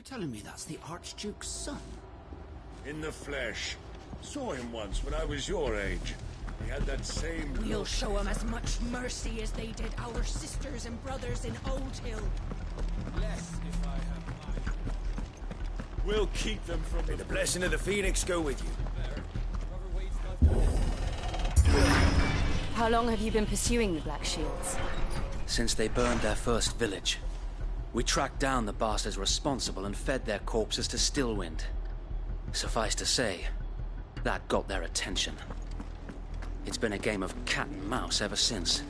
You're telling me that's the Archduke's son? In the flesh. Saw him once when I was your age. He had that same We'll look. show him as much mercy as they did our sisters and brothers in Old Hill. Less if I have mine. We'll keep them from May the blessing of the Phoenix go with you. How long have you been pursuing the Black Shields? Since they burned their first village. We tracked down the bastards responsible and fed their corpses to Stillwind. Suffice to say, that got their attention. It's been a game of cat and mouse ever since.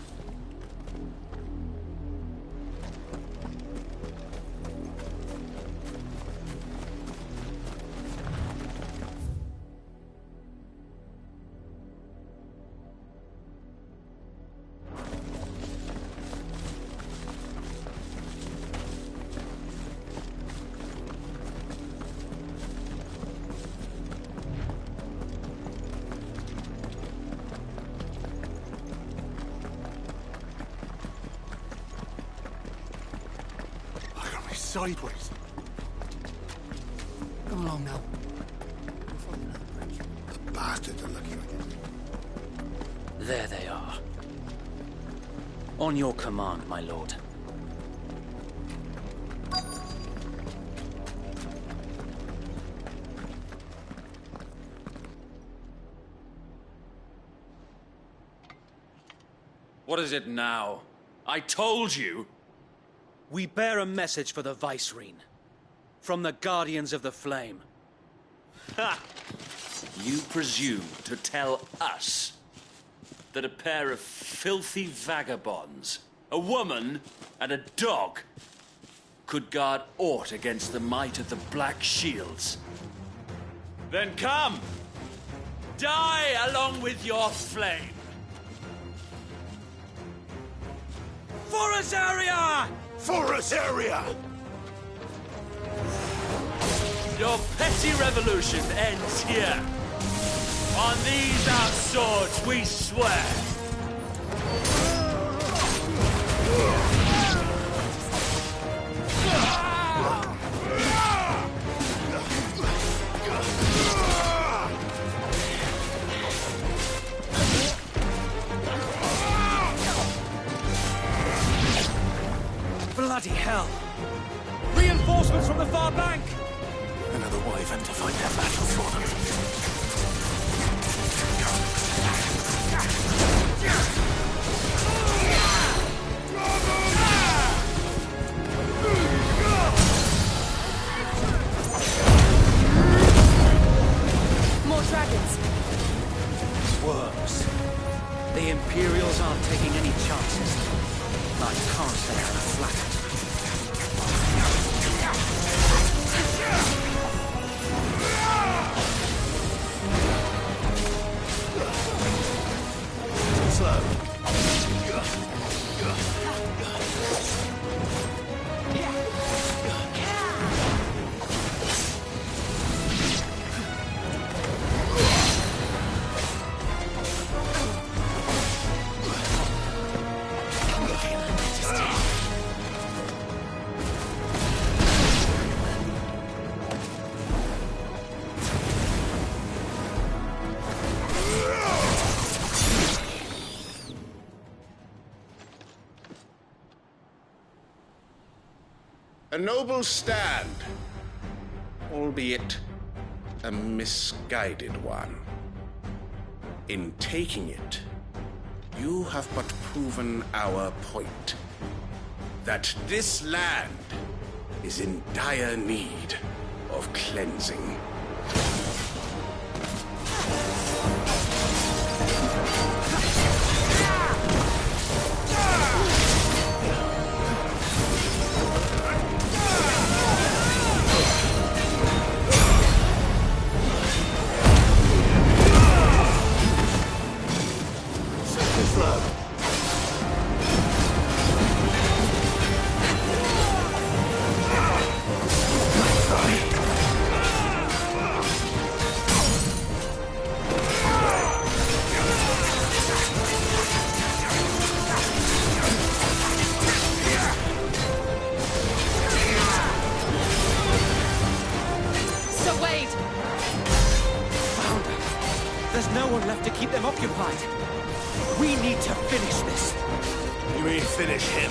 Sideways. Come along now. The bastards are looking at you. There they are. On your command, my lord. What is it now? I told you! We bear a message for the Vicereine. From the Guardians of the Flame. Ha! You presume to tell us that a pair of filthy vagabonds, a woman and a dog, could guard aught against the might of the Black Shields? Then come! Die along with your flame! For Azaria! For Azaria! Your petty revolution ends here. On these our swords we swear. Bloody hell! Reinforcements from the far bank! Another wyvern to fight their battle for them. More dragons! Worms. The Imperials aren't taking any chances. I can't let them flatter. A noble stand, albeit a misguided one. In taking it, you have but proven our point. That this land is in dire need of cleansing. keep them occupied. We need to finish this. You mean finish him?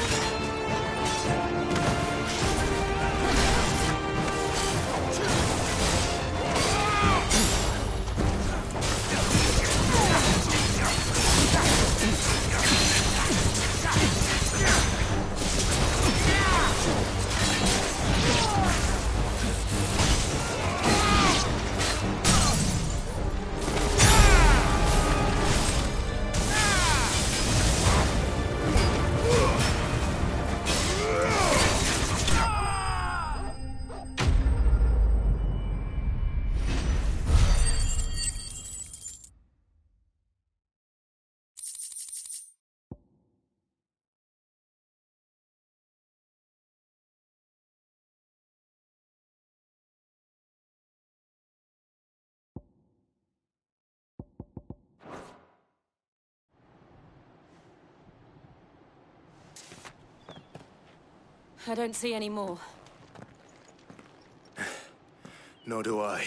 I don't see any more. Nor do I.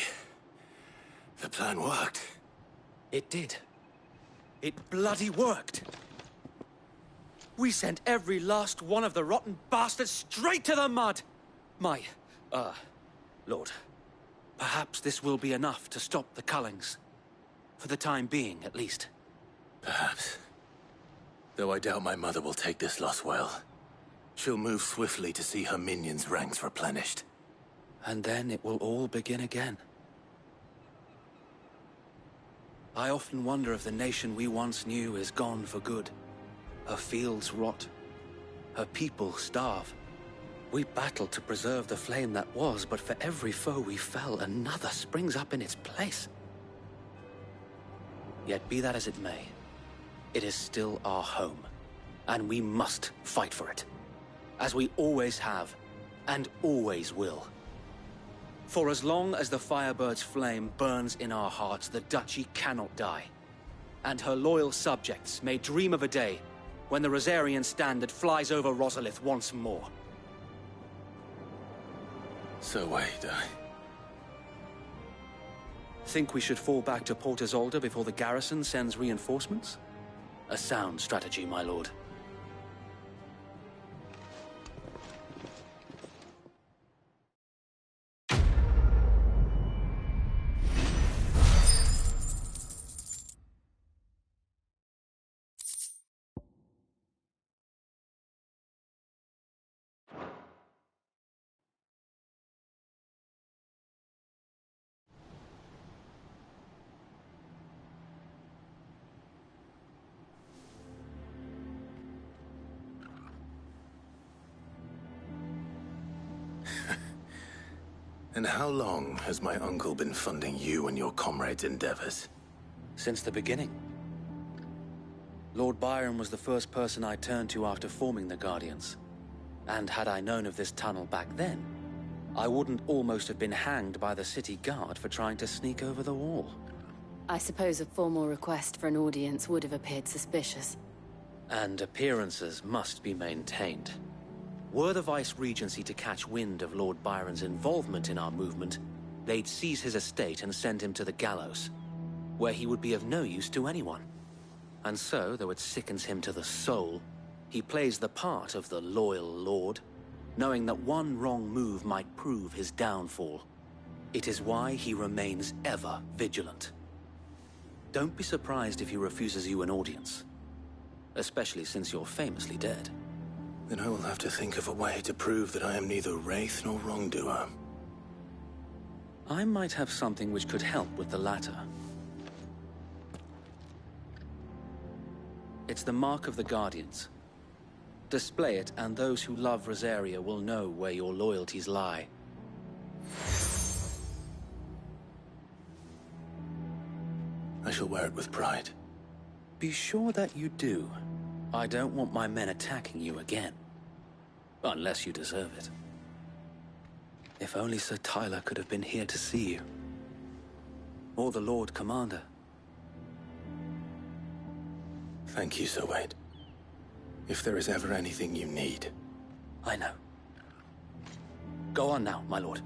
The plan worked. It did. It bloody worked. We sent every last one of the rotten bastards straight to the mud! Lord, perhaps this will be enough to stop the Cullings. For the time being, at least. Perhaps. Though I doubt my mother will take this loss well. She'll move swiftly to see her minions' ranks replenished. And then it will all begin again. I often wonder if the nation we once knew is gone for good. Her fields rot. Her people starve. We battled to preserve the flame that was, but for every foe we fell, another springs up in its place. Yet be that as it may, it is still our home, and we must fight for it. As we always have, and always will. For as long as the Firebird's flame burns in our hearts, the Duchy cannot die. And her loyal subjects may dream of a day when the Rosarian standard flies over Rosalith once more. So wait, Think we should fall back to Port Isolde before the garrison sends reinforcements? A sound strategy, my lord. And how long has my uncle been funding you and your comrades' endeavors? Since the beginning. Lord Byron was the first person I turned to after forming the Guardians. And had I known of this tunnel back then, I wouldn't almost have been hanged by the city guard for trying to sneak over the wall. I suppose a formal request for an audience would have appeared suspicious. And appearances must be maintained. Were the Vice-Regency to catch wind of Lord Byron's involvement in our movement, they'd seize his estate and send him to the gallows, where he would be of no use to anyone. And so, though it sickens him to the soul, he plays the part of the loyal lord, knowing that one wrong move might prove his downfall. It is why he remains ever vigilant. Don't be surprised if he refuses you an audience, especially since you're famously dead. Then I will have to think of a way to prove that I am neither wraith nor wrongdoer. I might have something which could help with the latter. It's the Mark of the Guardians. Display it, and those who love Rosaria will know where your loyalties lie. I shall wear it with pride. Be sure that you do. I don't want my men attacking you again. Unless you deserve it. If only Sir Tyler could have been here to see you. Or the Lord Commander. Thank you, Sir Wade. If there is ever anything you need. I know. Go on now, my lord.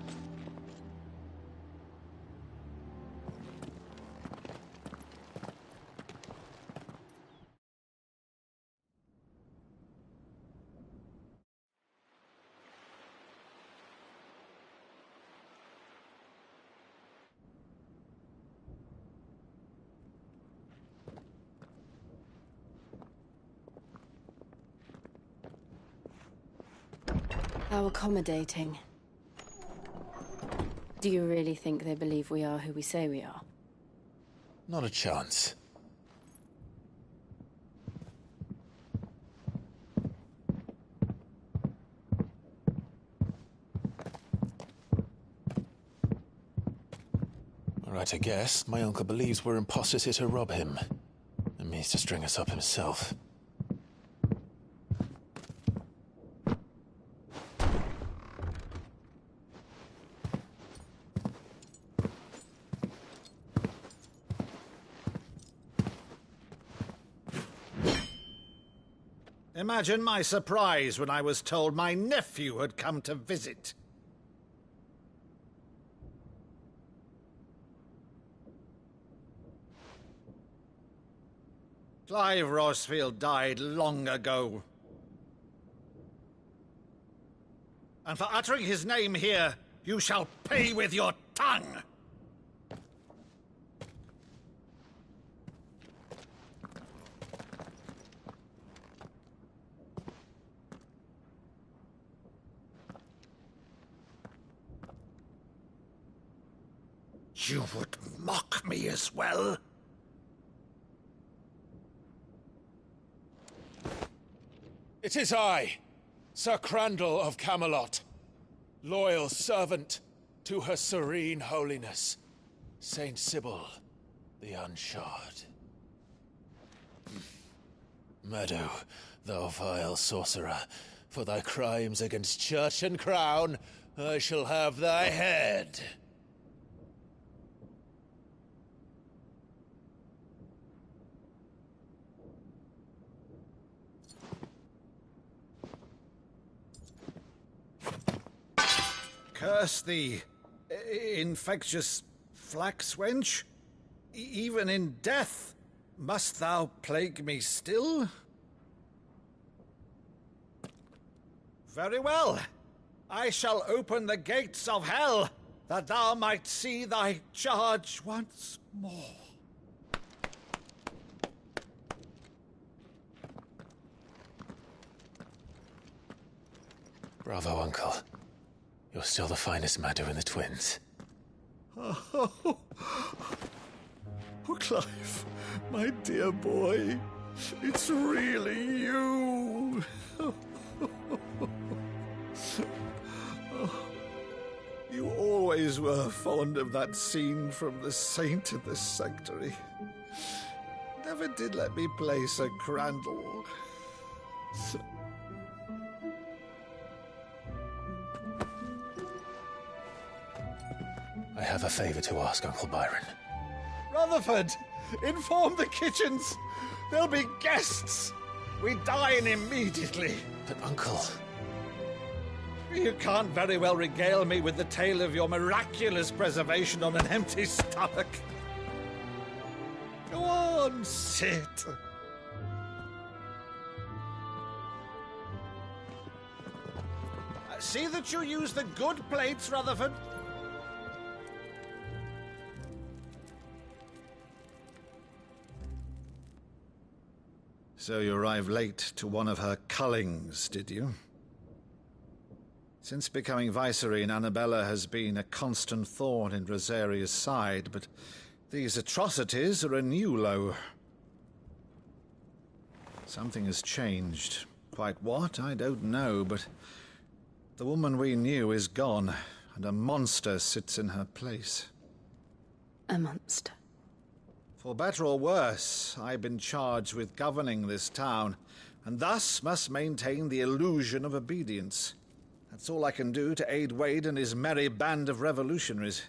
How accommodating. Do you really think they believe we are who we say we are? Not a chance. Right, I guess. My uncle believes we're imposters here to rob him. And means to string us up himself. Imagine my surprise when I was told my nephew had come to visit. Clive Rosfield died long ago. And for uttering his name here, you shall pay with your tongue! You would mock me as well? It is I, Sir Crandall of Camelot, loyal servant to Her Serene Holiness, Saint Sybil the Unshod. Meadow, thou vile sorcerer, for thy crimes against church and crown, I shall have thy head. Curse thee, infectious flax wench. Even in death, must thou plague me still? Very well. I shall open the gates of hell, that thou might see thy charge once more. Bravo, Uncle. You're still the finest Meadow in the twins. Oh, Clive, my dear boy, it's really you. You always were fond of that scene from The Saint in the Sanctuary. Never did let me play Sir Crandall. I have a favor to ask, Uncle Byron. Rutherford, inform the kitchens. There'll be guests. We dine immediately. But, Uncle... You can't very well regale me with the tale of your miraculous preservation on an empty stomach. Go on, sit. See that you use the good plates, Rutherford. So you arrived late to one of her cullings, did you? Since becoming Vicereine, Annabella has been a constant thorn in Rosaria's side, but these atrocities are a new low. Something has changed. Quite what, I don't know, but the woman we knew is gone, and a monster sits in her place. A monster. For better or worse, I've been charged with governing this town, and thus must maintain the illusion of obedience. That's all I can do to aid Wade and his merry band of revolutionaries.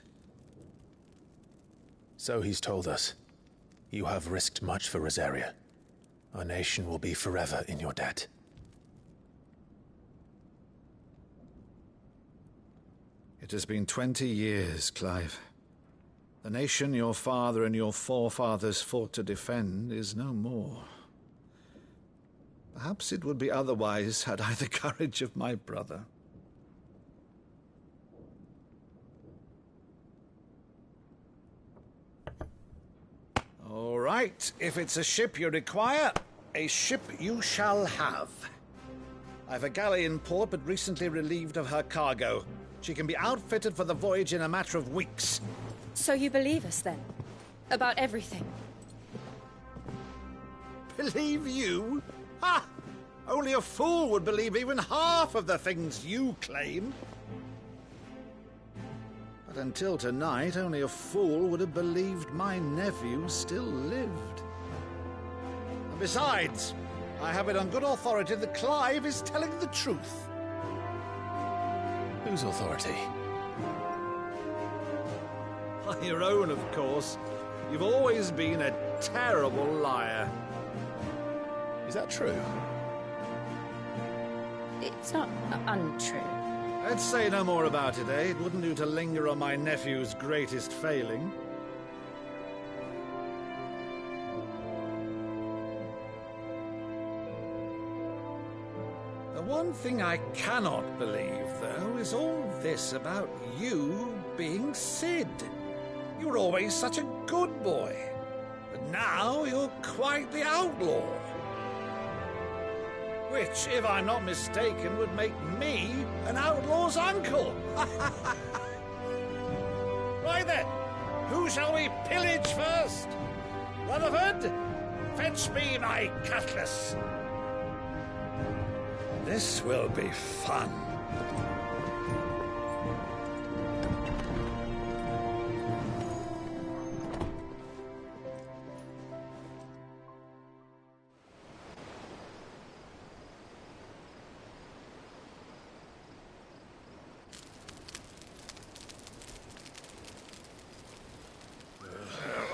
So he's told us. You have risked much for Rosaria. Our nation will be forever in your debt. It has been 20 years, Clive. The nation your father and your forefathers fought to defend is no more. Perhaps it would be otherwise had I the courage of my brother. All right, if it's a ship you require, a ship you shall have. I've a galley in port, but recently relieved of her cargo. She can be outfitted for the voyage in a matter of weeks. So you believe us, then? About everything? Believe you? Ha! Only a fool would believe even half of the things you claim. But until tonight, only a fool would have believed my nephew still lived. And besides, I have it on good authority that Clive is telling the truth. Whose authority? Your own, of course. You've always been a terrible liar. Is that true? It's not untrue. Let's say no more about it, eh? It wouldn't do to linger on my nephew's greatest failing. The one thing I cannot believe, though, is all this about you being Cid. You were always such a good boy, but now you're quite the outlaw. Which, if I'm not mistaken, would make me an outlaw's uncle. Right then, who shall we pillage first? Rutherford, fetch me my cutlass. This will be fun.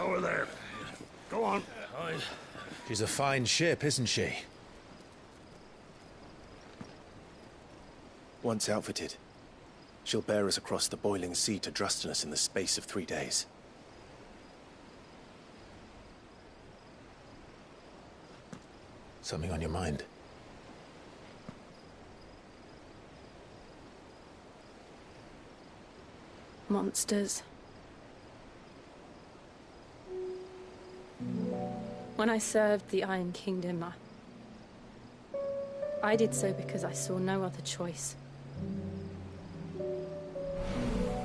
Over there. Go on. She's a fine ship, isn't she? Once outfitted, she'll bear us across the boiling sea to Drustinus in the space of 3 days. Something on your mind? Monsters. When I served the Iron Kingdom, I did so because I saw no other choice.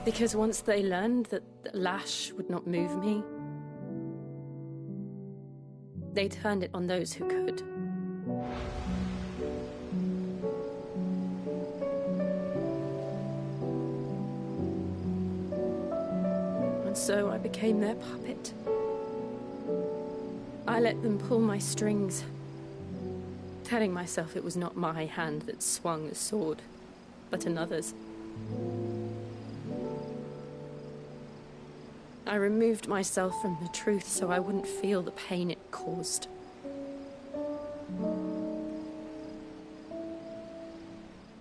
Because once they learned that the lash would not move me, they turned it on those who could. And so I became their puppet. I let them pull my strings, telling myself it was not my hand that swung the sword, but another's. I removed myself from the truth so I wouldn't feel the pain it caused.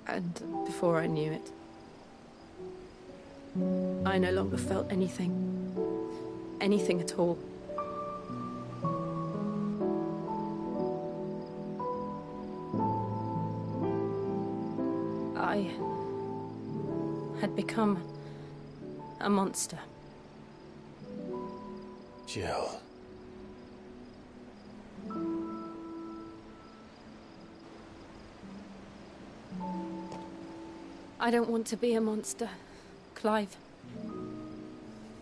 And before I knew it, I no longer felt anything. Anything at all. I had become a monster. Jill. I don't want to be a monster, Clive.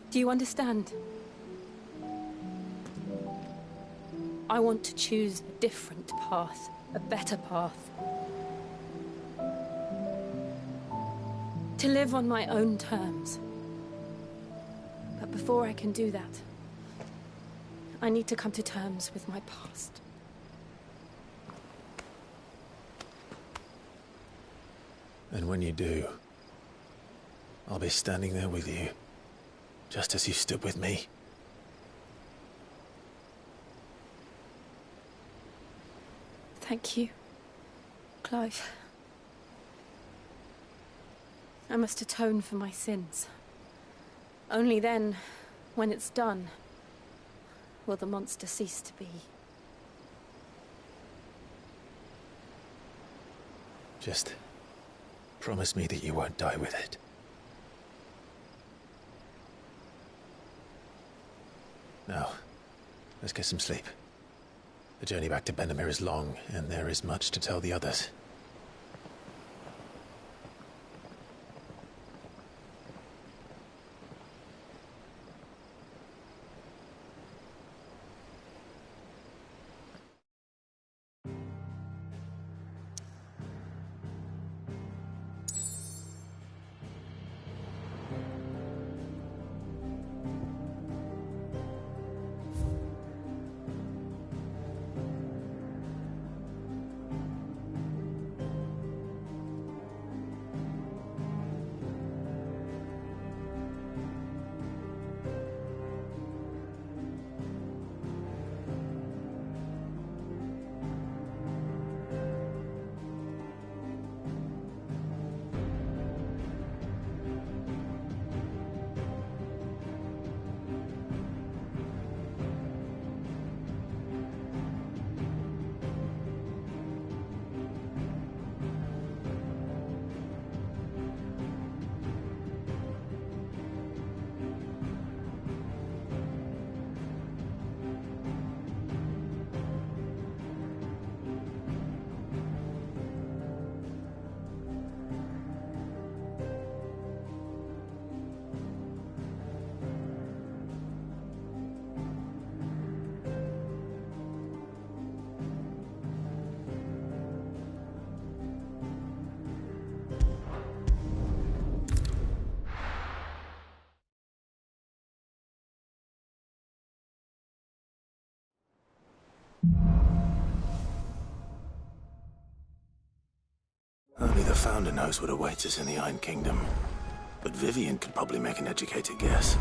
Do you understand? I want to choose a different path, a better path. To live on my own terms. But before I can do that, I need to come to terms with my past. And when you do, I'll be standing there with you, just as you stood with me. Thank you, Clive. I must atone for my sins. Only then, when it's done, will the monster cease to be. Just promise me that you won't die with it. Now, let's get some sleep. The journey back to Benamir is long, and there is much to tell the others. Only the Founder knows what awaits us in the Iron Kingdom. But Vivian could probably make an educated guess.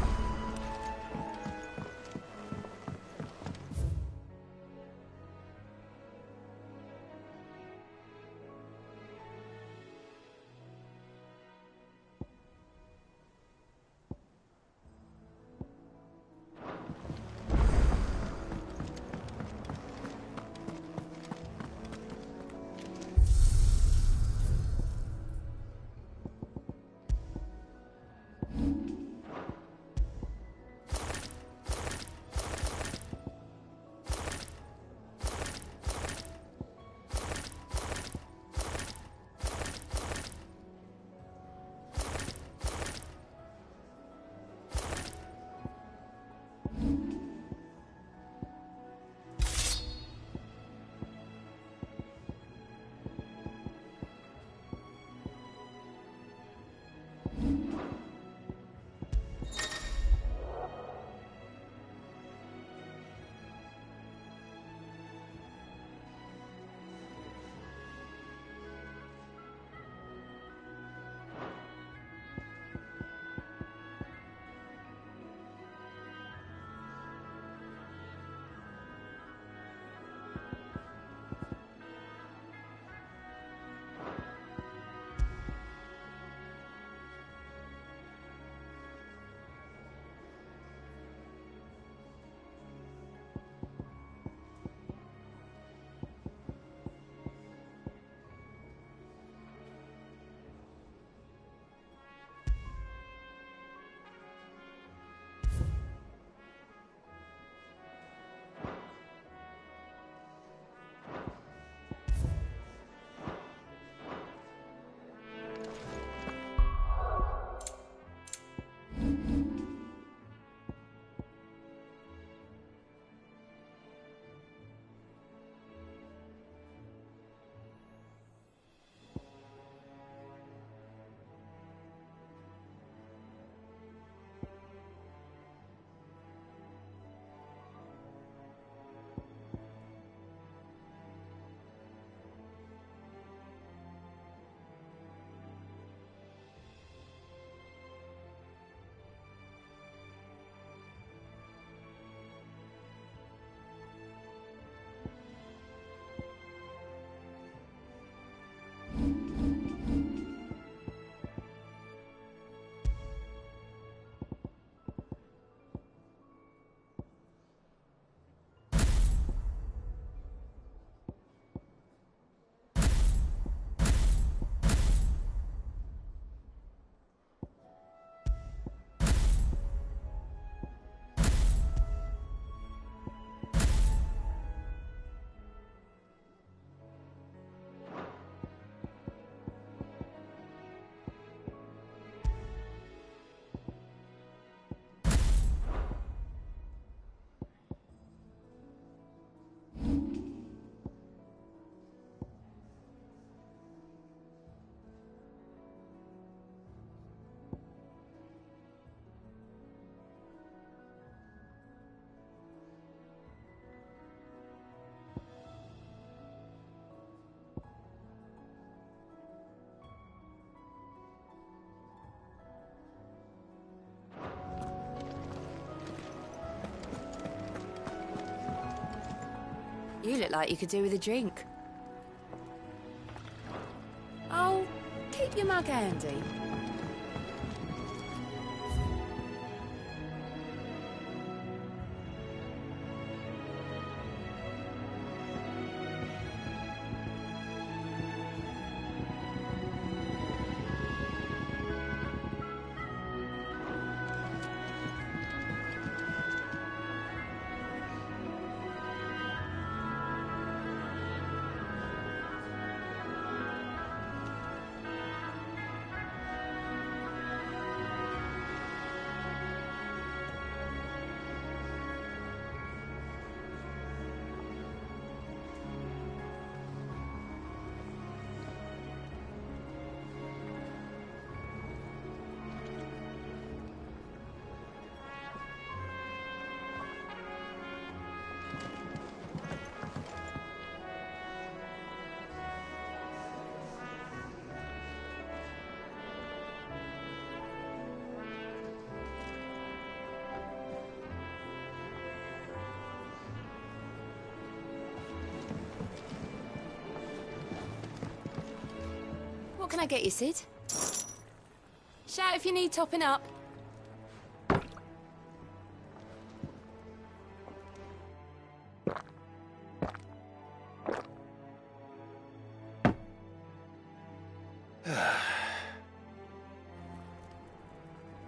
You look like you could do with a drink. Oh, keep your mug handy. What can I get you, Sid? Shout if you need topping up.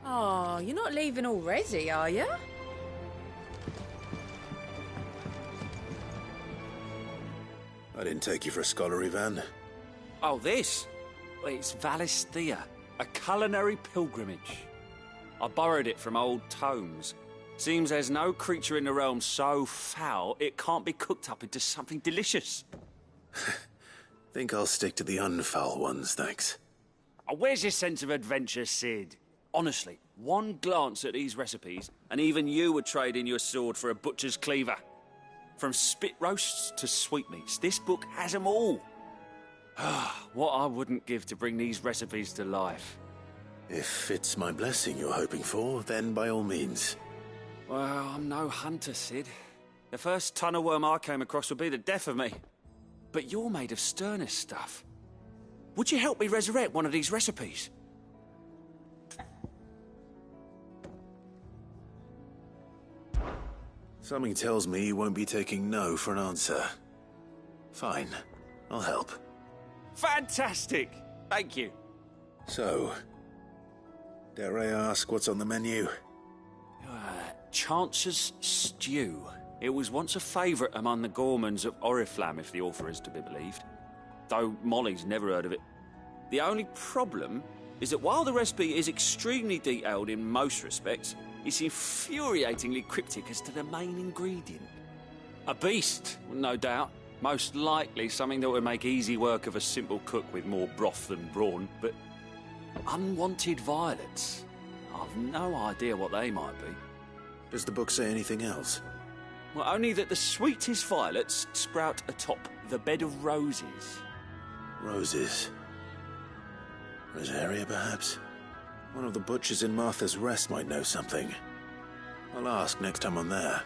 Oh, you're not leaving already, are you? I didn't take you for a scholar, Ivan. Oh, this? Well, it's Valisthea, a culinary pilgrimage. I borrowed it from old tomes. Seems there's no creature in the realm so foul it can't be cooked up into something delicious. Think I'll stick to the unfoul ones, thanks. Oh, where's your sense of adventure, Sid? Honestly, one glance at these recipes, and even you would trade in your sword for a butcher's cleaver. From spit roasts to sweetmeats, this book has them all. What I wouldn't give to bring these recipes to life. If it's my blessing you're hoping for, then by all means. Well, I'm no hunter, Sid. The first tunnel worm I came across would be the death of me. But you're made of sterner stuff. Would you help me resurrect one of these recipes? Something tells me you won't be taking no for an answer. Fine, I'll help. Fantastic! Thank you. So, dare I ask what's on the menu? Chance's Stew. It was once a favourite among the gourmands of Oriflamme, if the author is to be believed. Though Molly's never heard of it. The only problem is that while the recipe is extremely detailed in most respects, it's infuriatingly cryptic as to the main ingredient. A beast, no doubt. Most likely something that would make easy work of a simple cook with more broth than brawn, but unwanted violets. I've no idea what they might be. Does the book say anything else? Well, only that the sweetest violets sprout atop the bed of roses. Roses. Rosaria, perhaps? One of the butchers in Martha's Rest might know something. I'll ask next time I'm there.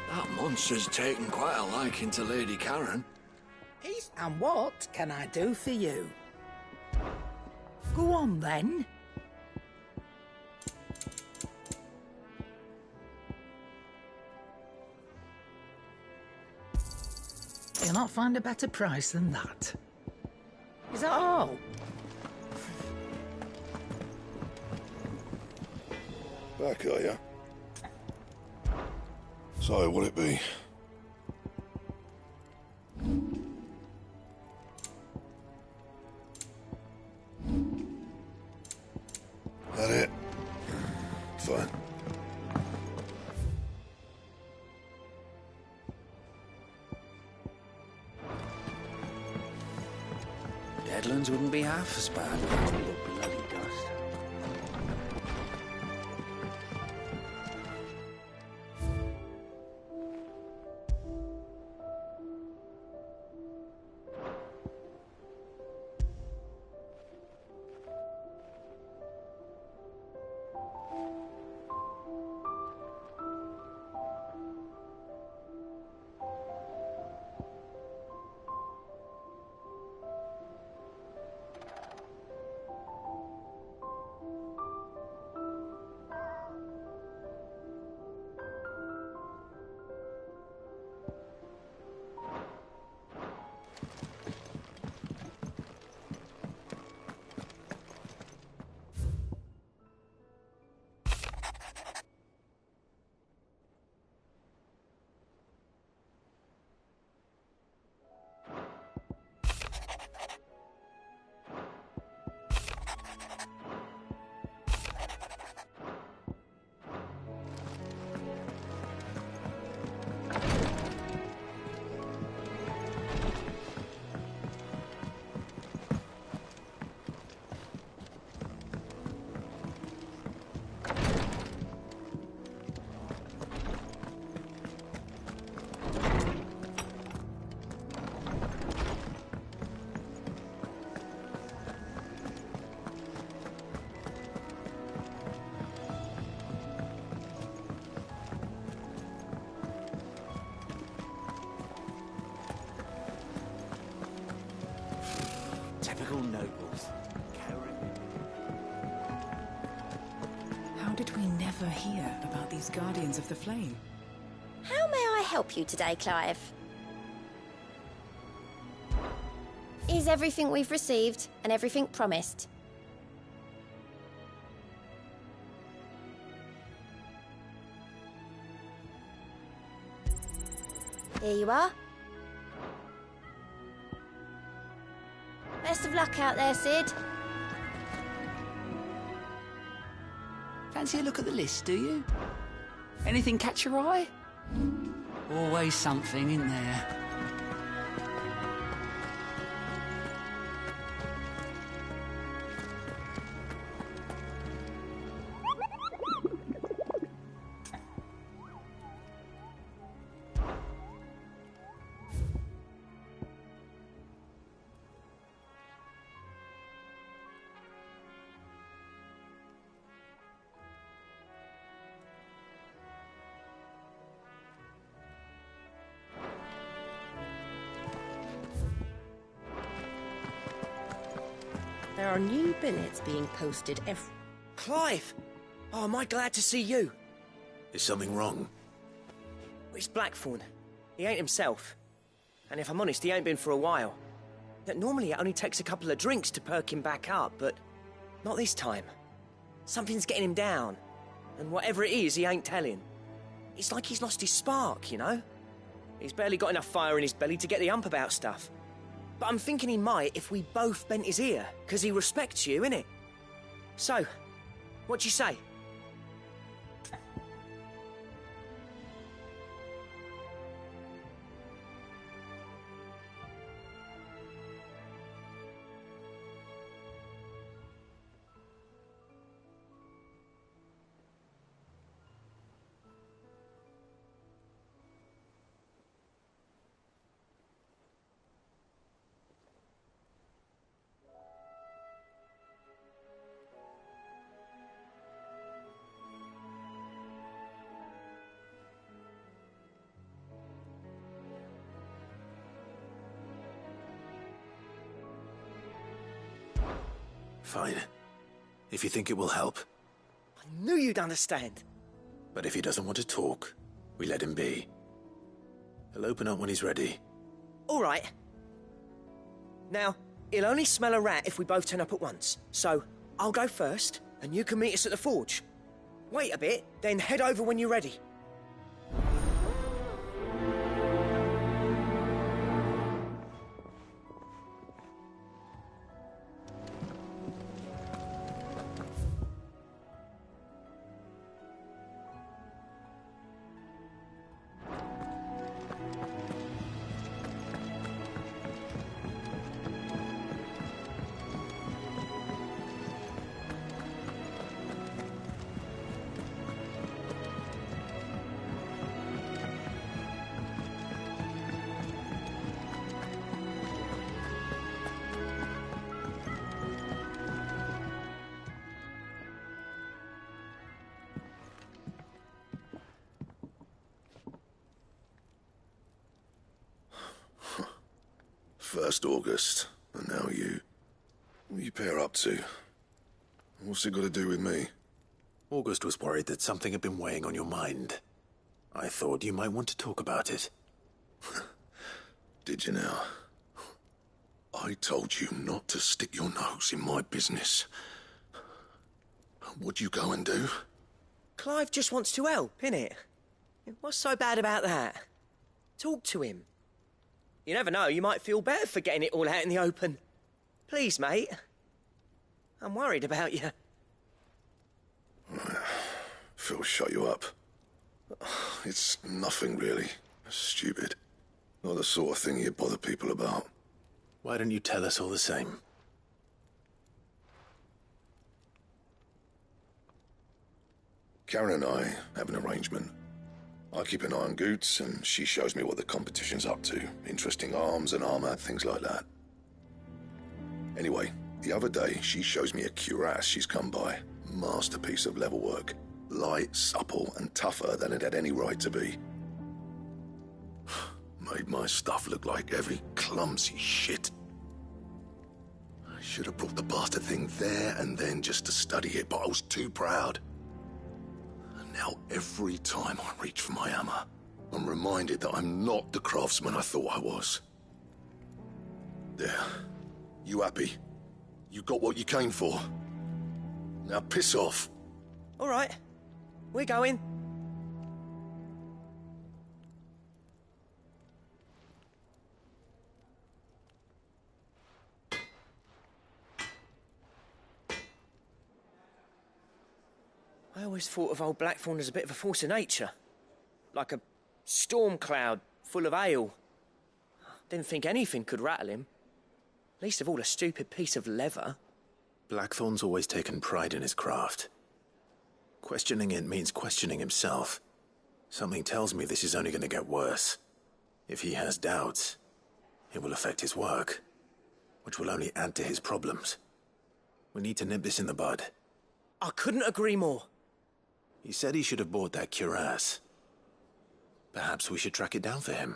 That monster's taken quite a liking to Lady Karen. And what can I do for you? Go on, then. You'll not find a better price than that. Is that all? Back, are ya? So, will it be? That it? Fine. Deadlands wouldn't be half as bad without a little bloody dust. local nobles. How did we never hear about these Guardians of the Flame? How may I help you today, Clive? Is everything we've received and everything promised? Here you are. Best of luck out there, Sid. Fancy a look at the list, do you? Anything catch your eye? Always something in there. There are new billets being posted every... Clive! Oh, am I glad to see you? Is something wrong? It's Blackthorn. He ain't himself. And if I'm honest, he ain't been for a while. That normally it only takes a couple of drinks to perk him back up, but not this time. Something's getting him down. And whatever it is, he ain't telling. It's like he's lost his spark, you know? He's barely got enough fire in his belly to get the ump about stuff. But I'm thinking he might if we both bent his ear, because he respects you, innit? So, what do you say? Fine. If you think it will help. I knew you'd understand. But if he doesn't want to talk, we let him be. He'll open up when he's ready. All right. Now, he'll only smell a rat if we both turn up at once. So, I'll go first, and you can meet us at the forge. Wait a bit, then head over when you're ready. First August, and now you. What you pair up to? What's it got to do with me? August was worried that something had been weighing on your mind. I thought you might want to talk about it. Did you now? I told you not to stick your nose in my business. What'd you go and do? Clive just wants to help, innit? What's so bad about that? Talk to him. You never know, you might feel better for getting it all out in the open. Please, mate. I'm worried about you. Phil shut you up. It's nothing, really. Stupid. Not the sort of thing you bother people about. Why don't you tell us all the same? Karen and I have an arrangement. I keep an eye on Goots, and she shows me what the competition's up to. Interesting arms and armor, things like that. Anyway, the other day, she shows me a cuirass she's come by. Masterpiece of level work. Light, supple, and tougher than it had any right to be. Made my stuff look like heavy, clumsy shit. Should have brought the bastard thing there and then just to study it, but I was too proud. And now every time I reach for my hammer, I'm reminded that I'm not the craftsman I thought I was. There. You happy? You got what you came for. Now piss off. All right. We're going. I always thought of old Blackthorn as a bit of a force of nature. Like a storm cloud full of ale. Didn't think anything could rattle him. Least of all a stupid piece of leather. Blackthorn's always taken pride in his craft. Questioning it means questioning himself. Something tells me this is only going to get worse. If he has doubts, it will affect his work, which will only add to his problems. We need to nip this in the bud. I couldn't agree more. He said he should have bought that cuirass. Perhaps we should track it down for him.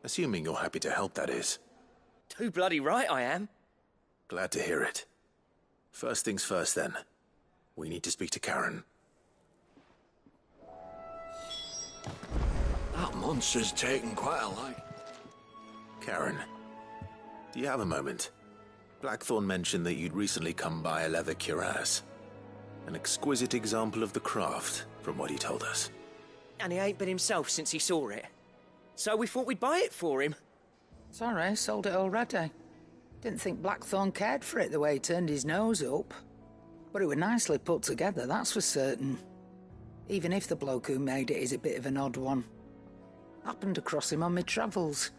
Assuming you're happy to help, that is. Too bloody right I am. Glad to hear it. First things first, then. We need to speak to Karen. That monster's taken quite a light. Karen, do you have a moment? Blackthorn mentioned that you'd recently come by a leather cuirass. An exquisite example of the craft, from what he told us. And he ain't been himself since he saw it. So we thought we'd buy it for him. Sorry, sold it already. Didn't think Blackthorn cared for it the way he turned his nose up. But it was nicely put together, that's for certain. Even if the bloke who made it is a bit of an odd one. Happened across him on my travels.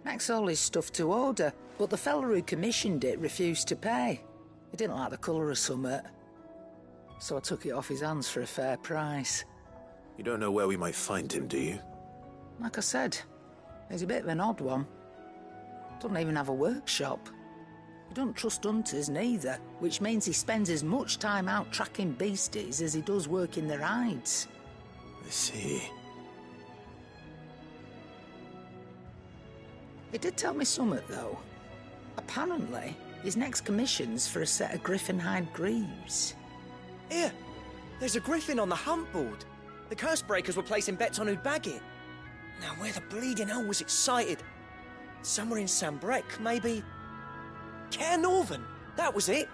Makes all his stuff to order, but the fella who commissioned it refused to pay. He didn't like the colour of summit. So I took it off his hands for a fair price. You don't know where we might find him, do you? Like I said, he's a bit of an odd one. Doesn't even have a workshop. He don't trust hunters neither, which means he spends as much time out tracking beasties as he does working their hides. I see. He did tell me something, though. Apparently, his next commission's for a set of griffin hide greaves. Here, there's a griffin on the hunt board. The curse breakers were placing bets on who'd bag it. Now, where the bleeding hell was it sighted? Somewhere in Sambrec, maybe... Caer Northern, that was it.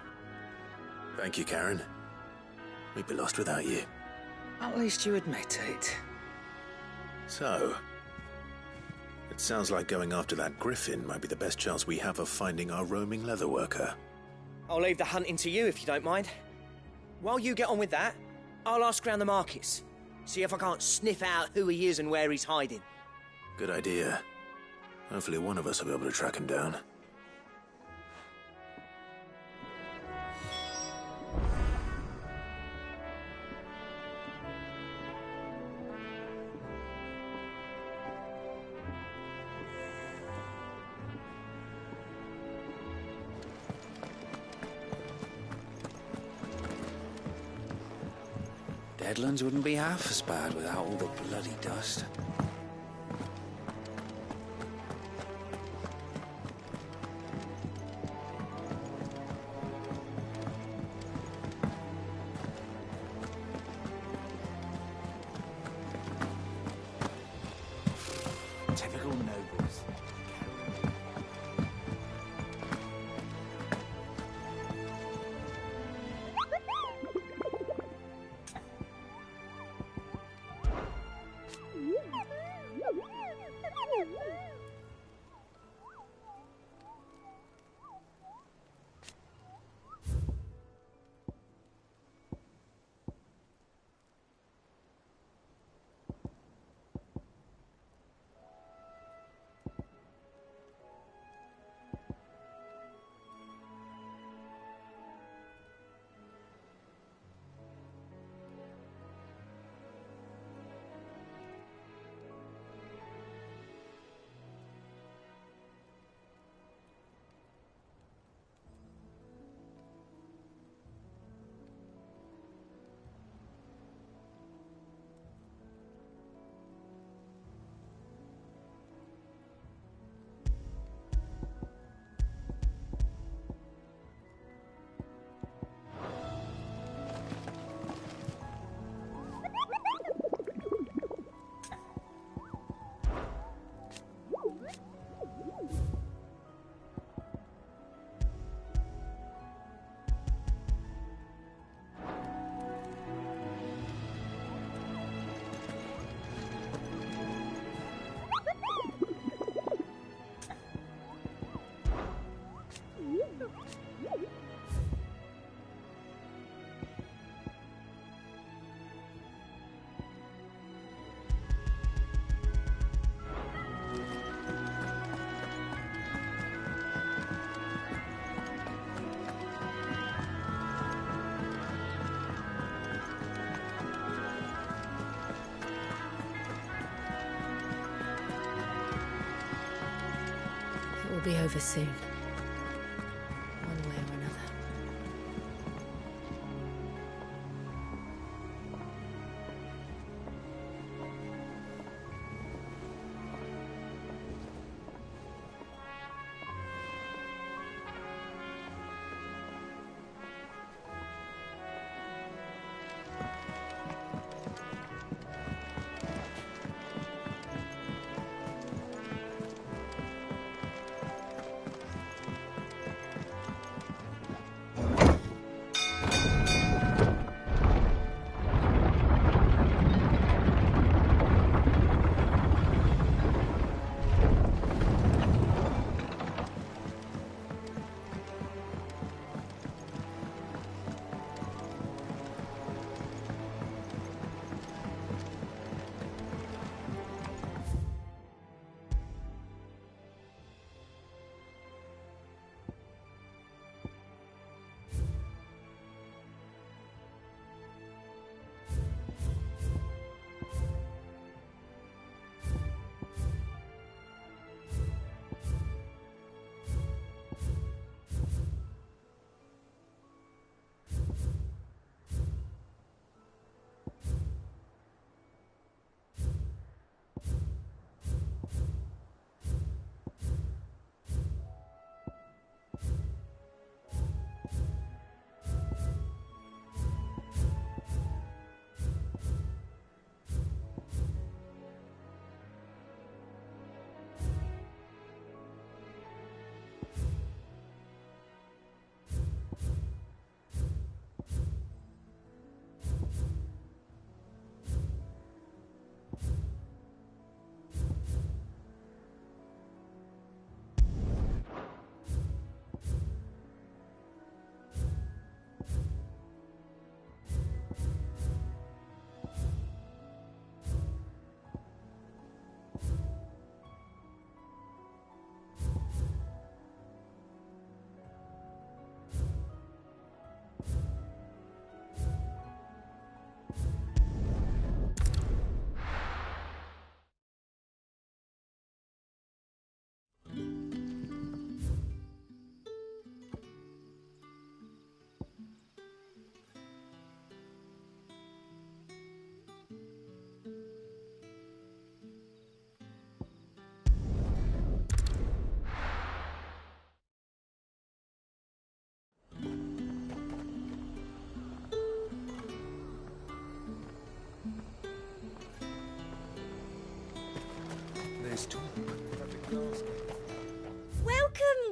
Thank you, Karen. We'd be lost without you. At least you admit it. So, it sounds like going after that griffin might be the best chance we have of finding our roaming leatherworker. I'll leave the hunting to you if you don't mind. While you get on with that, I'll ask around the markets. See if I can't sniff out who he is and where he's hiding. Good idea. Hopefully one of us will be able to track him down. Deadlands wouldn't be half as bad without all the bloody dust. Typical nobles. be over soon. One way or another.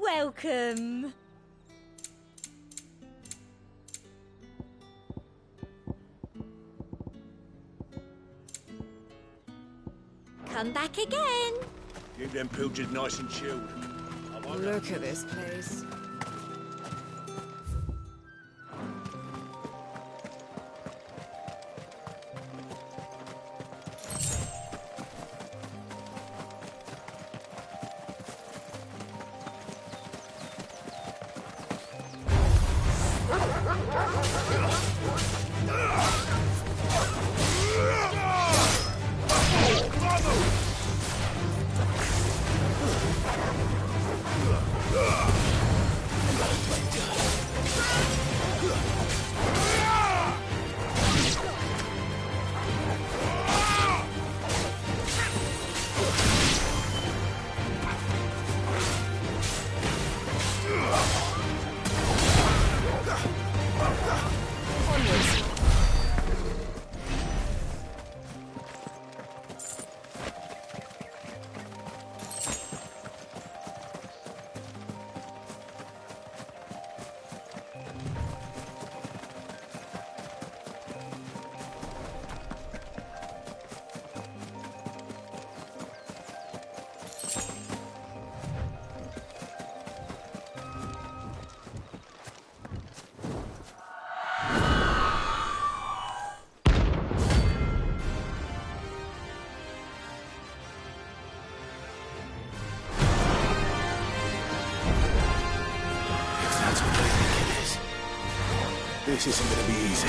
Welcome. Come back again. Keep them pilgers nice and chilled. Look at this place. This isn't gonna be easy.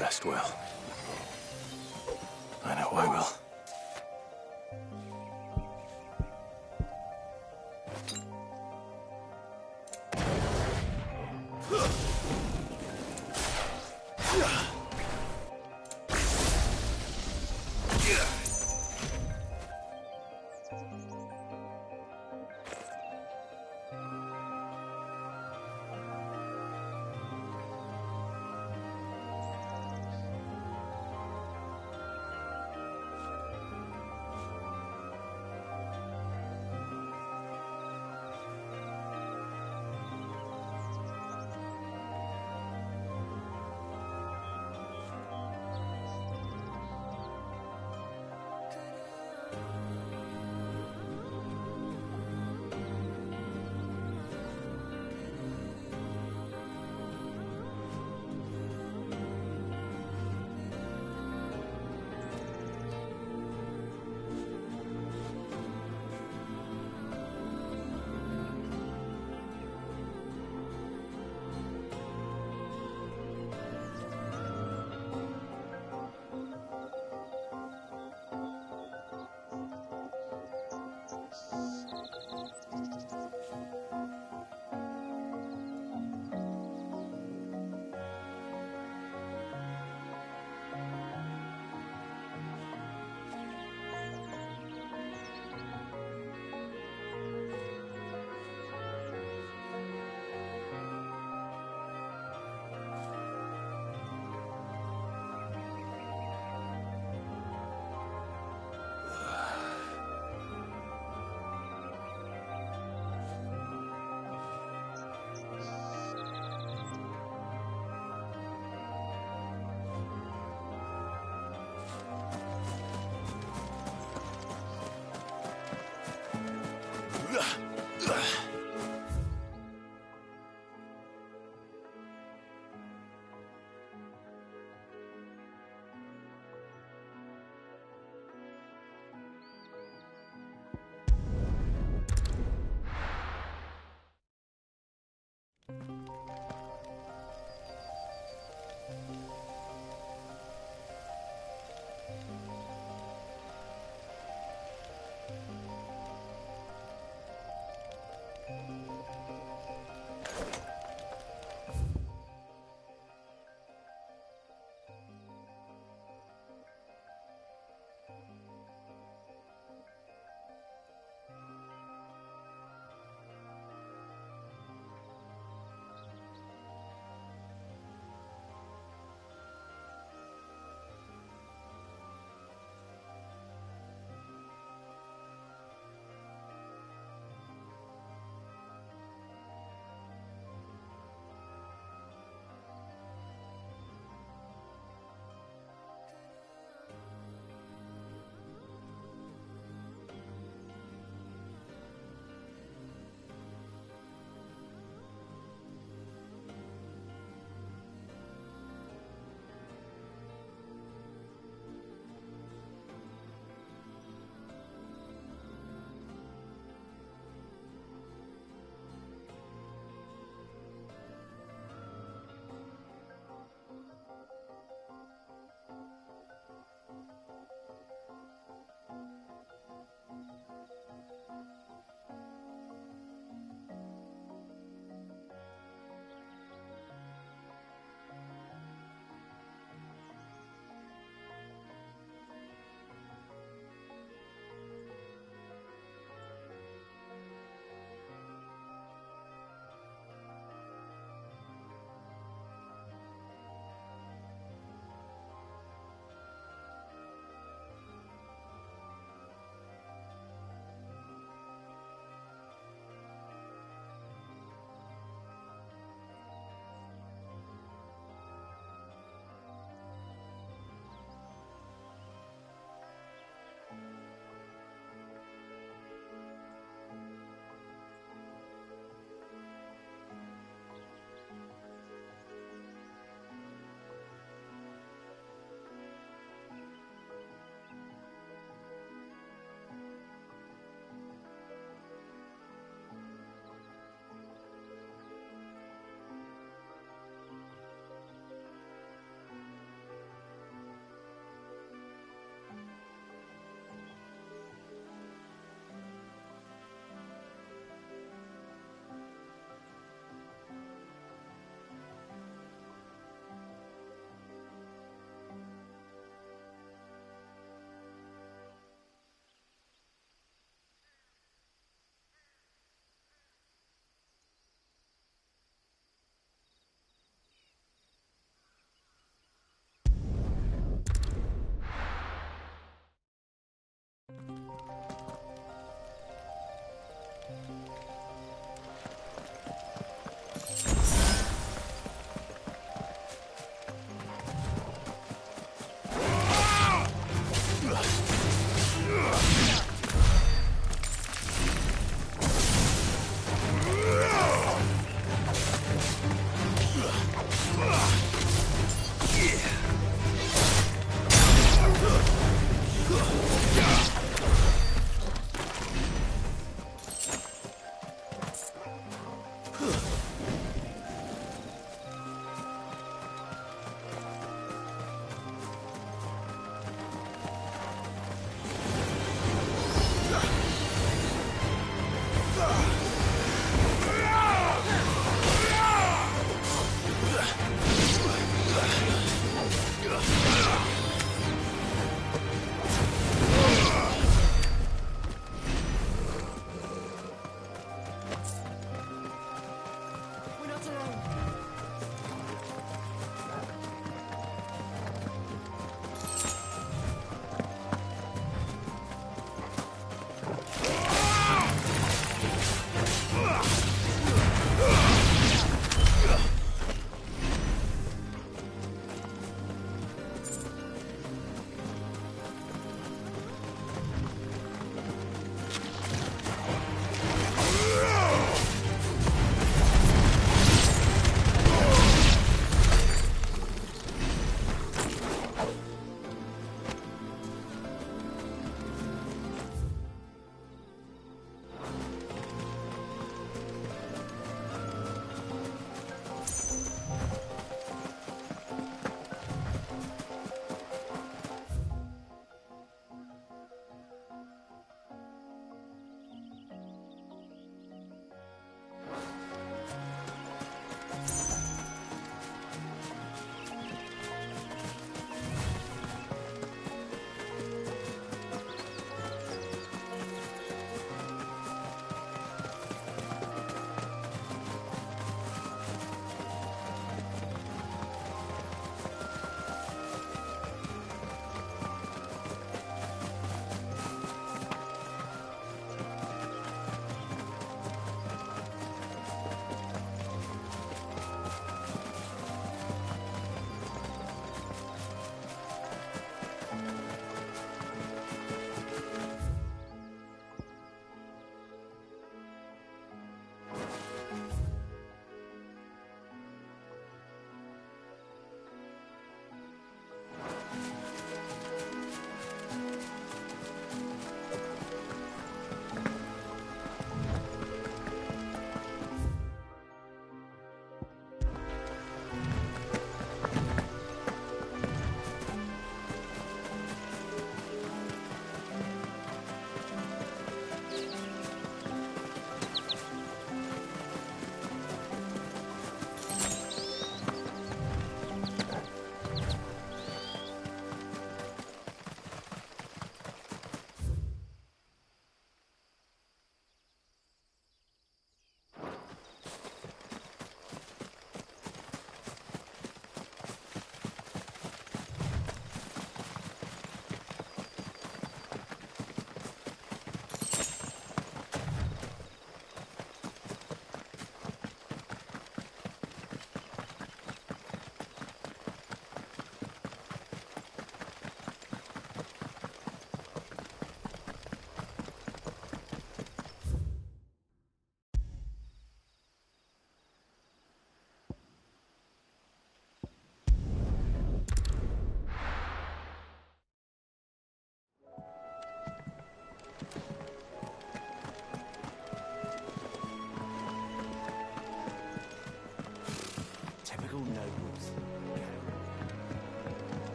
Rest well. I know I will.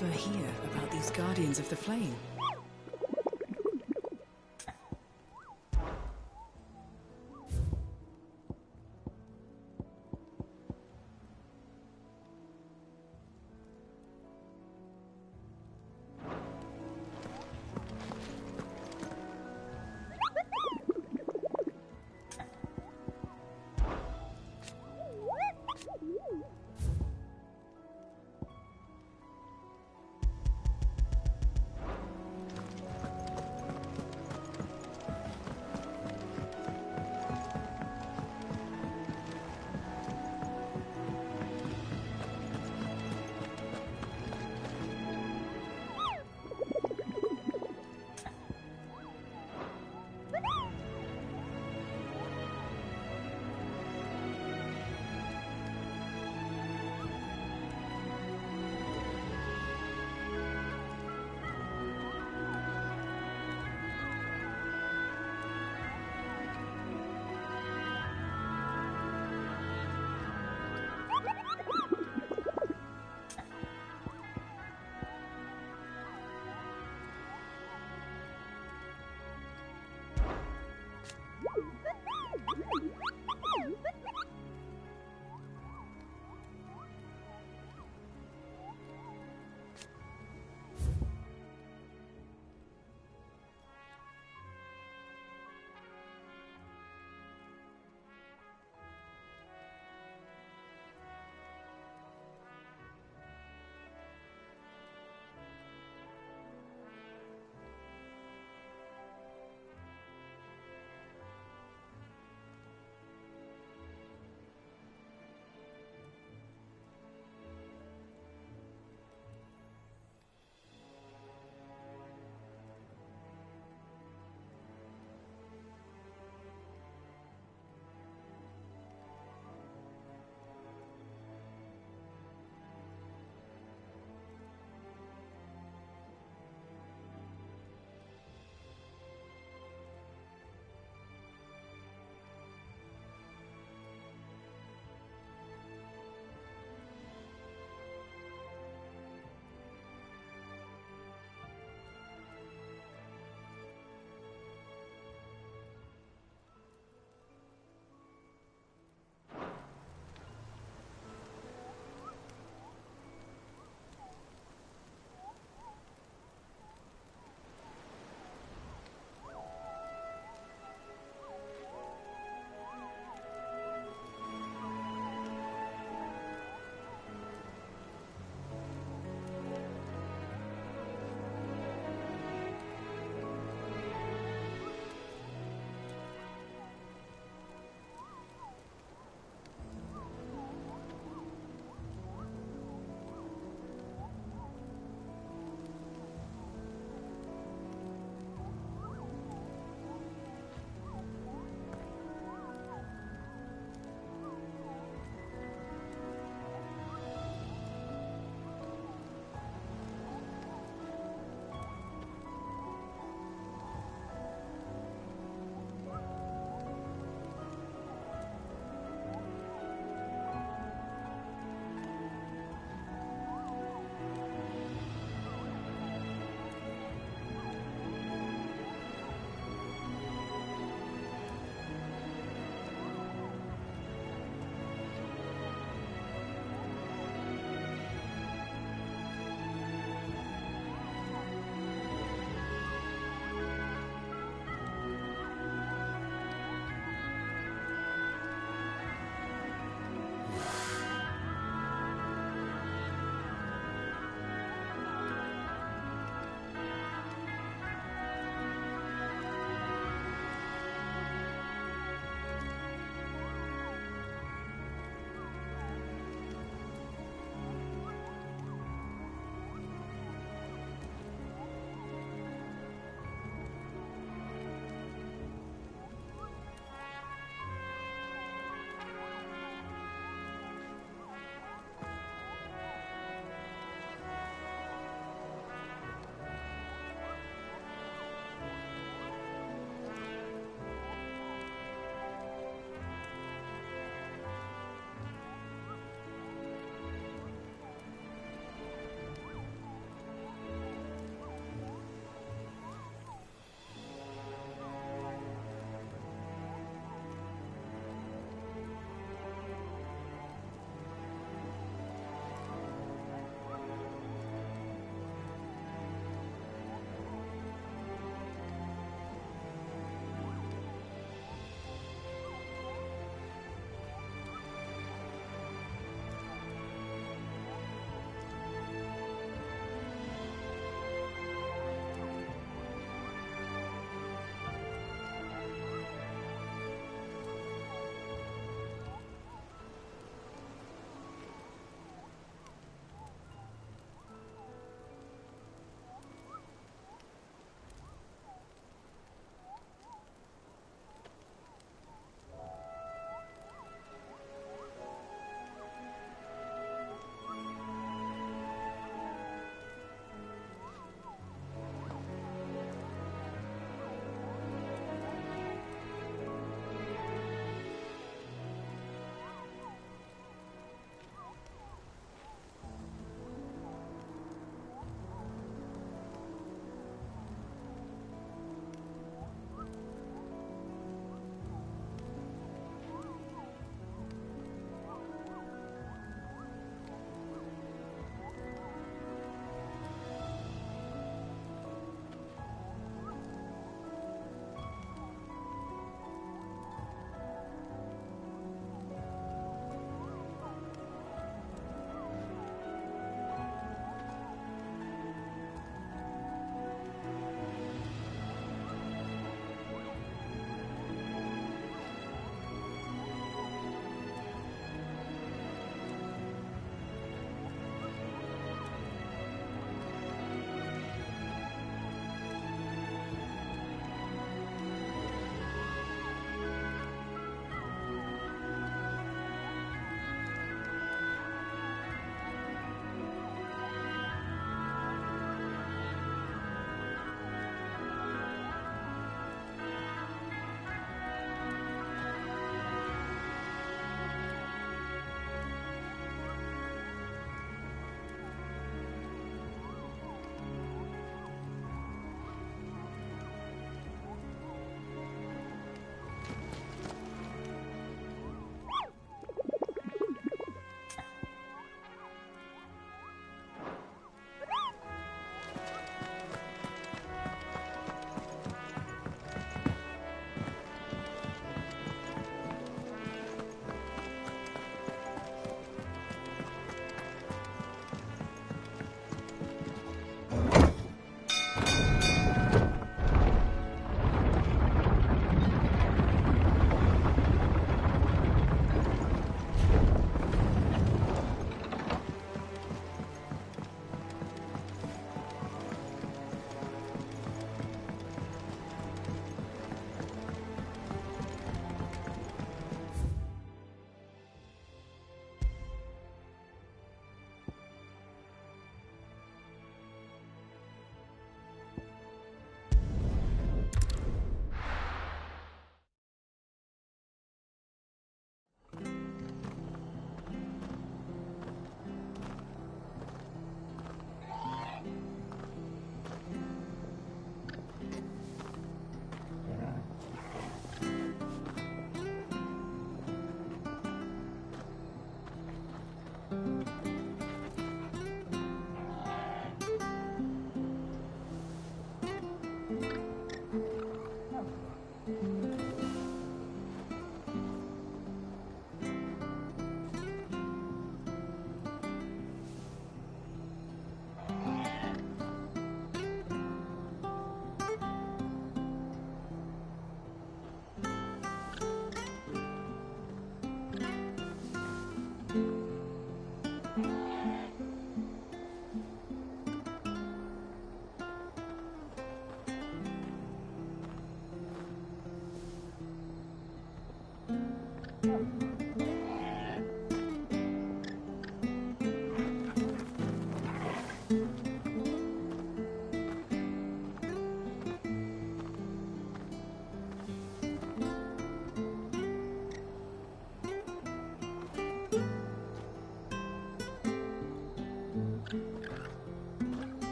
never hear about these Guardians of the Flame?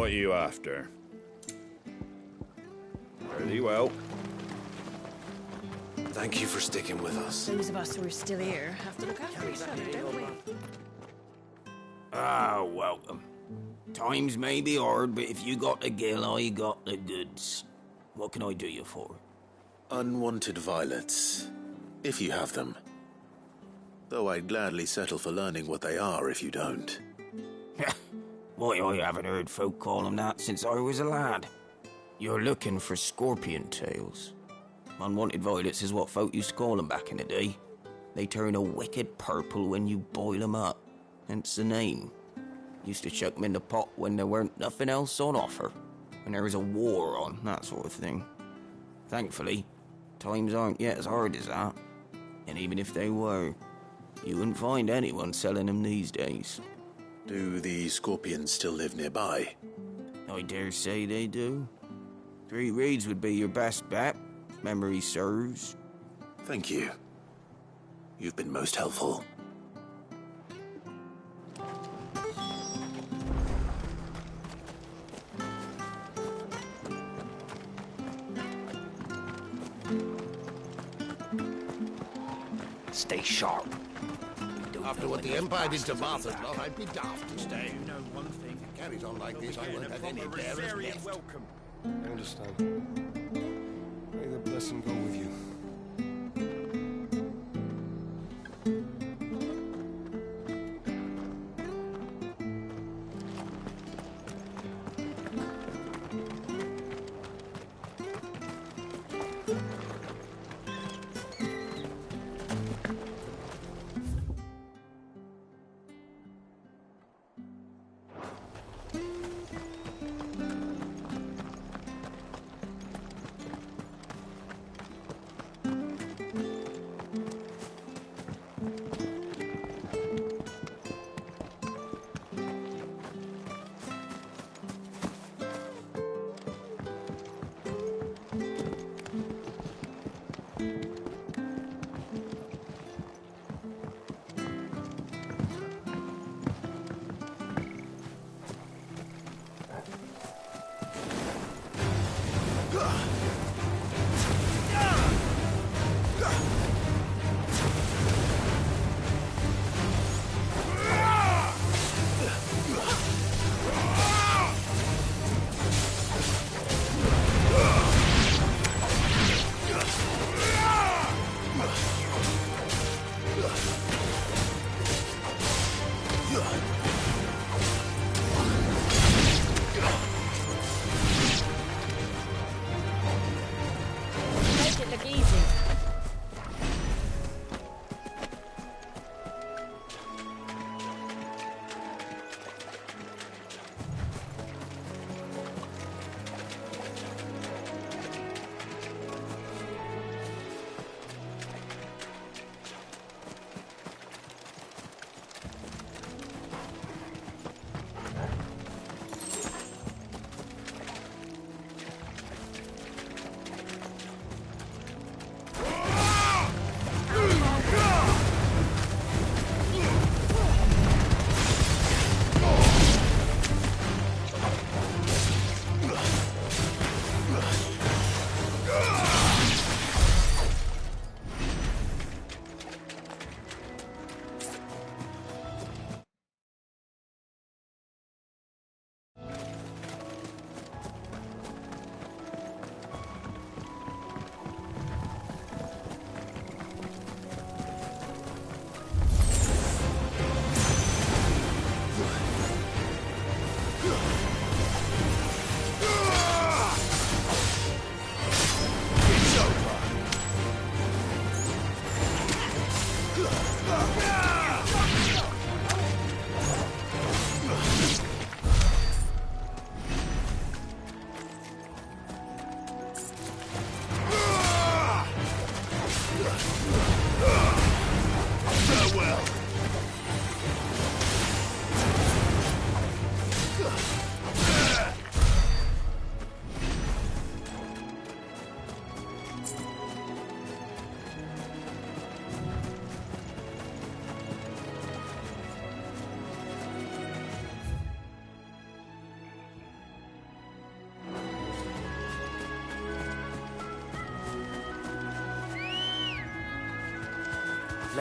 What are you after? Very well. Thank you for sticking with us. Those of us who are still here have to look after each other, don't we? Ah, welcome. Times may be hard, but if you got the gill, I got the goods. What can I do you for? Unwanted violets, if you have them. Though I'd gladly settle for learning what they are if you don't. Why, I haven't heard folk call them that since I was a lad. You're looking for scorpion tails. Unwanted violets is what folk used to call them back in the day. They turn a wicked purple when you boil them up, hence the name. Used to chuck them in the pot when there weren't nothing else on offer, when there was a war on, that sort of thing. Thankfully, times aren't yet as hard as that. And even if they were, you wouldn't find anyone selling them these days. Do the scorpions still live nearby? I dare say they do. 3 Reeds would be your best bet, if memory serves. Thank you. You've been most helpful. Stay sharp. After what the Empire did to Martha's lot, I'd be daft to stay. You know one thing. If it carries on like this, I won't have any carers left. Welcome. I understand. May the blessing go with you.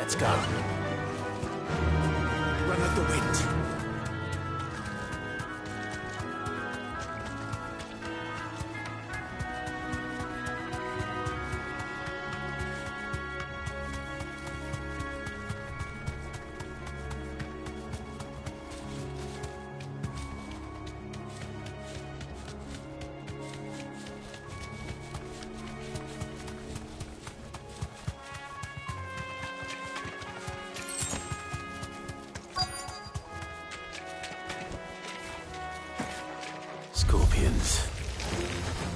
Let's go. Run of the wind. Scorpions.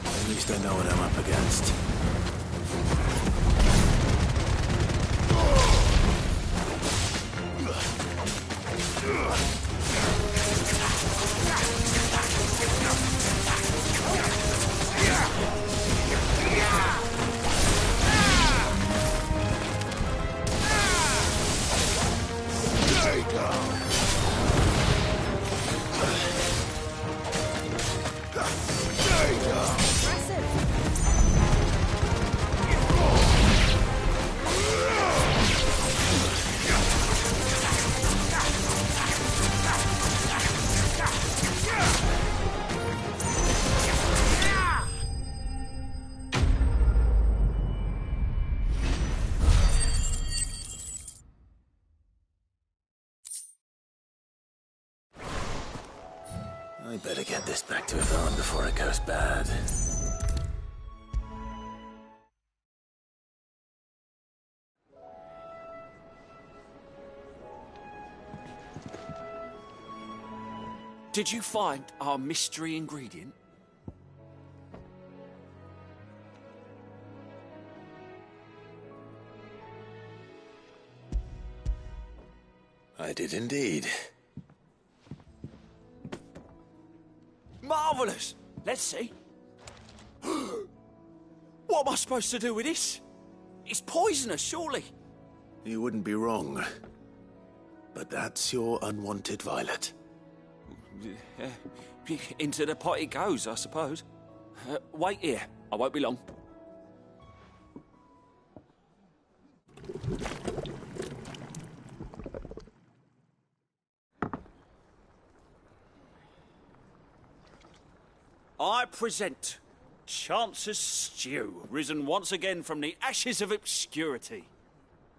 At least I know what I'm up against. I better get this back to Yvonne before it goes bad. Did you find our mystery ingredient? I did indeed. Marvellous! Let's see. What am I supposed to do with this? It's poisonous, surely. You wouldn't be wrong. But that's your unwanted violet. Into the pot it goes, I suppose. Wait here. I won't be long. I present Chance's Stew, risen once again from the ashes of obscurity.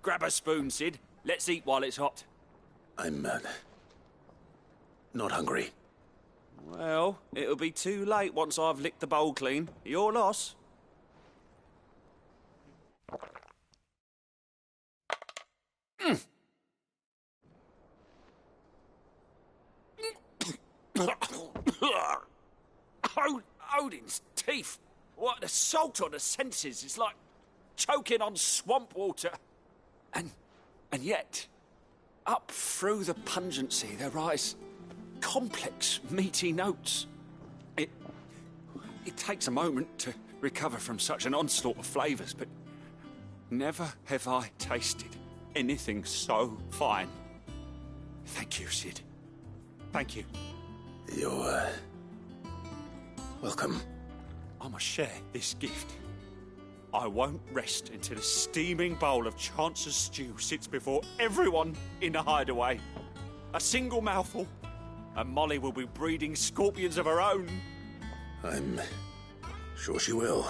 Grab a spoon, Sid. Let's eat while it's hot. I'm, not hungry. Well, it'll be too late once I've licked the bowl clean. Your loss. Odin's teeth. What, the salt on the senses is like choking on swamp water. And yet, up through the pungency there rise complex, meaty notes. It takes a moment to recover from such an onslaught of flavours, but never have I tasted anything so fine. Thank you, Sid. Thank you. You're, welcome. I must share this gift. I won't rest until a steaming bowl of Chance's Stew sits before everyone in the hideaway. A single mouthful, and Molly will be breeding scorpions of her own. I'm sure she will.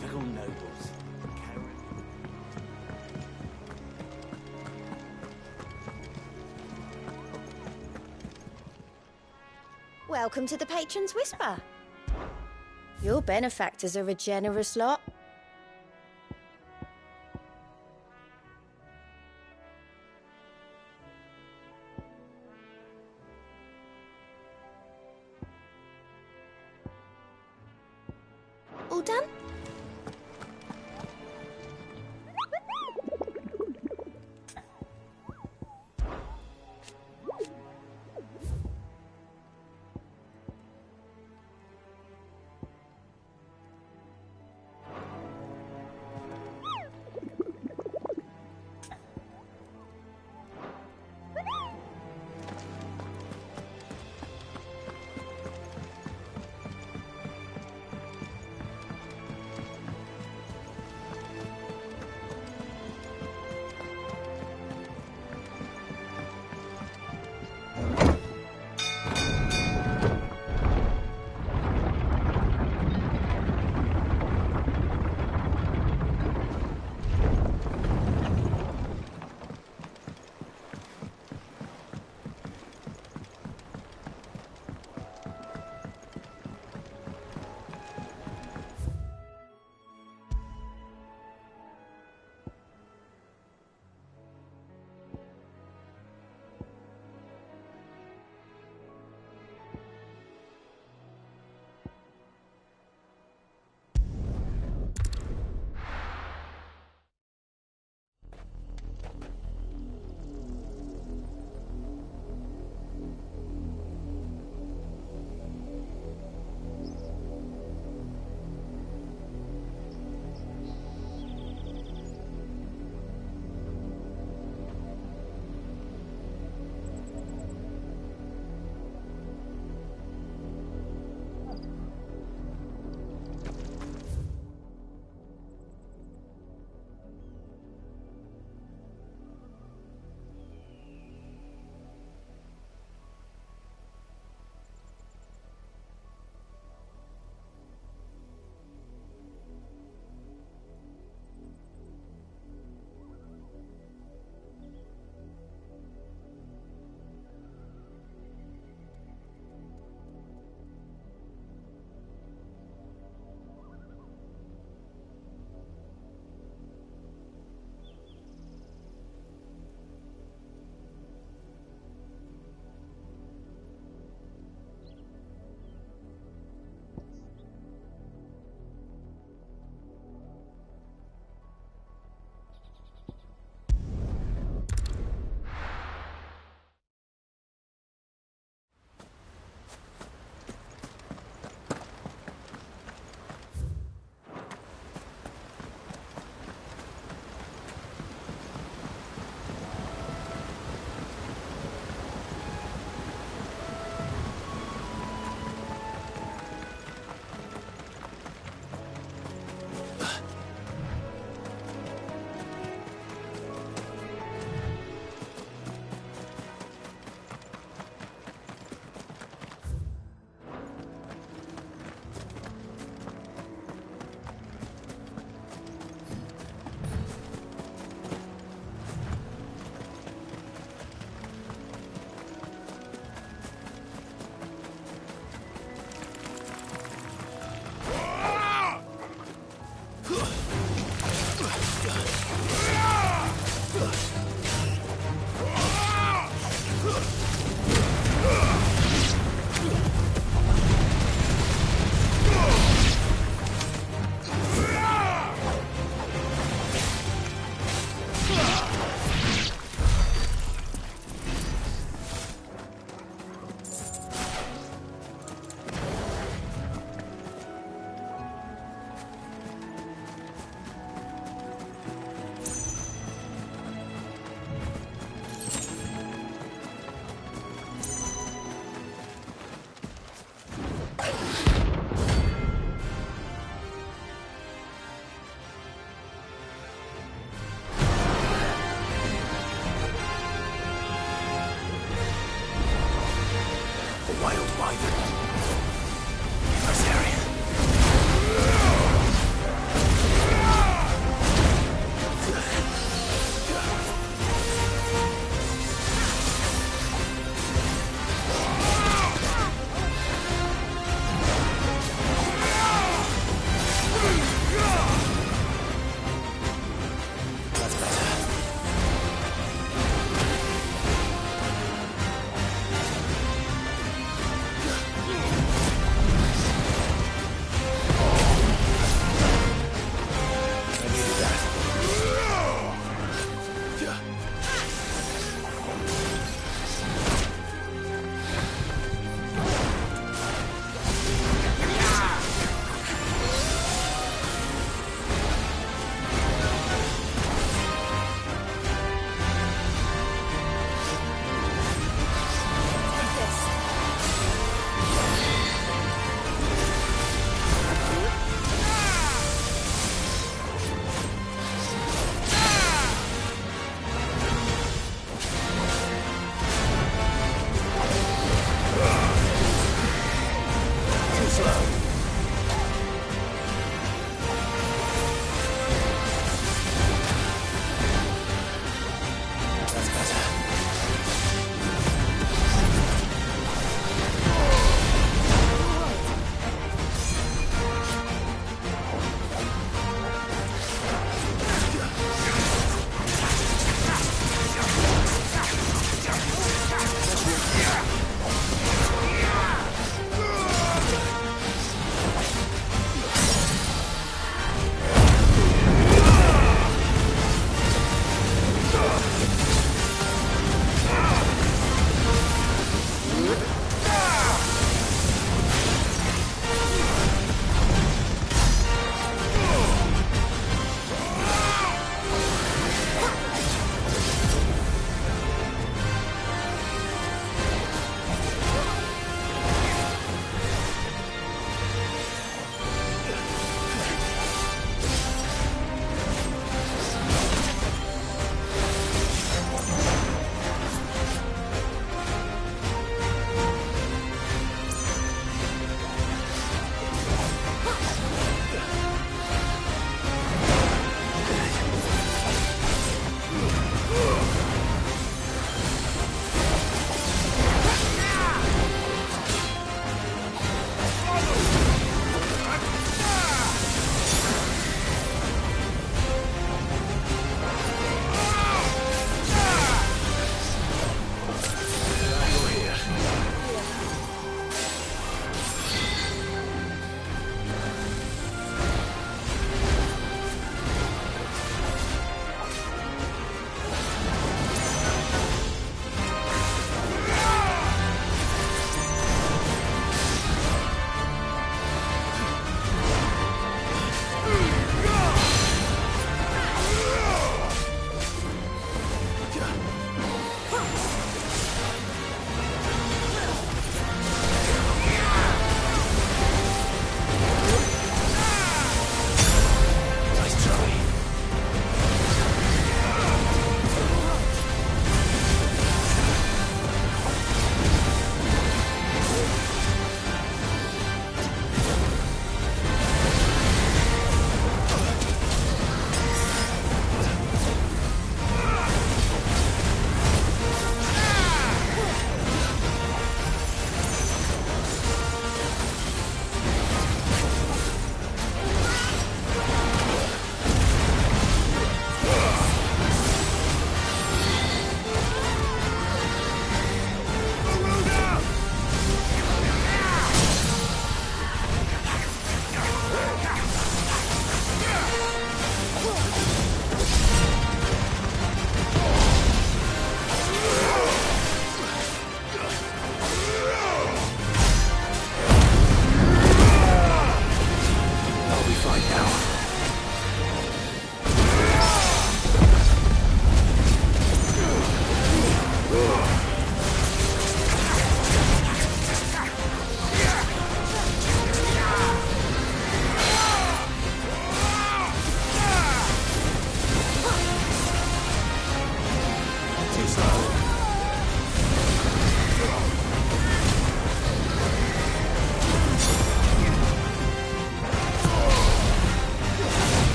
Typical nobles. Welcome to the Patron's Whisper. Your benefactors are a generous lot. All done?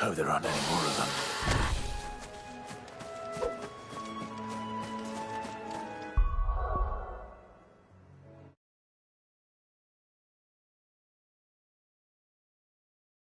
hope there aren't any more of them.